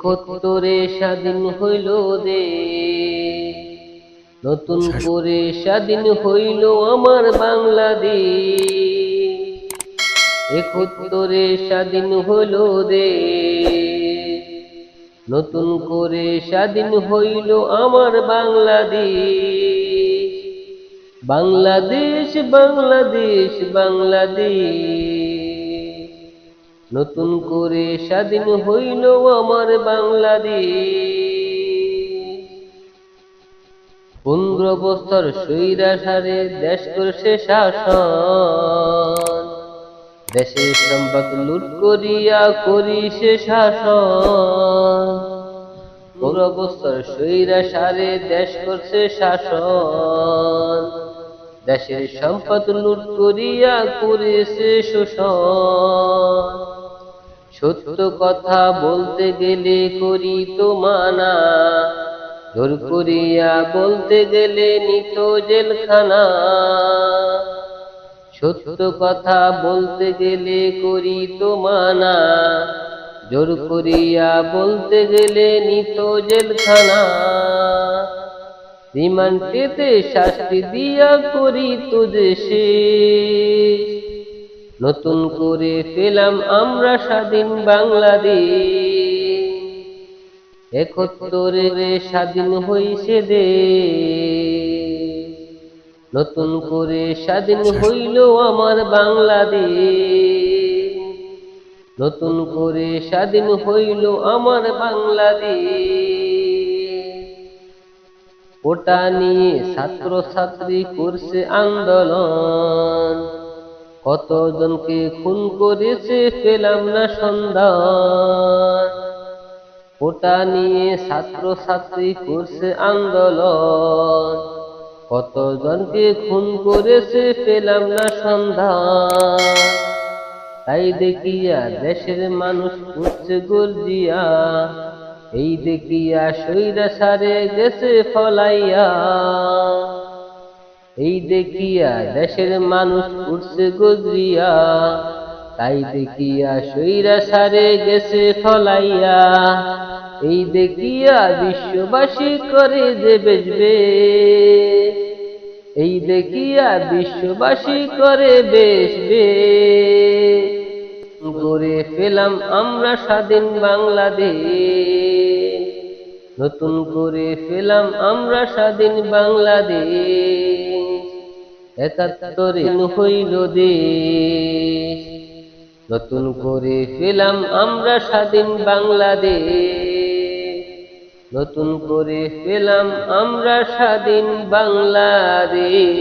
71 স্বাধীন হইল দেশ, নতুন করে স্বাধীন হইল আমার বাংলাদেশ। 71 স্বাধীন হইল দেশ, নতুন করে স্বাধীন হইল আমার বাংলাদেশ। বাংলাদেশ বাংলাদেশ বাংলাদেশ, নতুন করে স্বাধীন হইল আমার বাংলাদেশ। 15 বছর স্বৈরাচারে দেশ করছে শাসন, দেশের সম্পদ লুট করিয়া করিছে শাসন। 15 বছর স্বৈরাচারে দেশ করছে শাসন, দেশের সম্পদ লুট করিয়া করেছে শোষণ। সত্য কথা বলতে গেলে করি তো মানা, জোর করিয়া বলতে গেলে নিত জেলখানা। সত্য কথা বলতে গেলে করি তো মানা, জোর করিয়া বলতে গেলে নিত জেলখানা। রিমান্ড পেতে শাস্তি দিয়া করি তো দেশে, নতুন করে পেলাম আমরা স্বাধীন বাংলাদেশ। 71 স্বাধীন হইছে দেশ, নতুন করে স্বাধীন হইল আমার বাংলাদেশ। নতুন করে স্বাধীন হইল আমার বাংলাদেশ। ওটা নিয়ে ছাত্র ছাত্রী করছে আন্দোলন, কতজনকে খুন করেছে পেলাম না সন্ধান। ওটা নিয়ে ছাত্র ছাত্রী করছে আন্দোলন, কতজনকে খুন করেছে পেলাম না সন্ধান। তাই দেখিয়া দেশের মানুষ উঠছে গর্জিয়া, এই দেখিয়া স্বৈরাচারে গেছে ফলাইয়া। এই দেখিয়া দেশের মানুষ উঠছে গর্জিয়া, তাই দেখিয়া স্বৈরাচারে গেছে ফলাইয়া। এই দেখিয়া বিশ্ববাসী করে যে বেচবে, এই দেখিয়া বিশ্ববাসী করে বেচবে। গড়ে পেলাম আমরা স্বাধীন বাংলাদেশ, নতুন করে পেলাম আমরা স্বাধীন বাংলাদেশ। 71 হইল দেশ, নতুন করে পেলাম আমরা স্বাধীন বাংলাদেশ। নতুন করে পেলাম আমরা স্বাধীন বাংলাদেশ।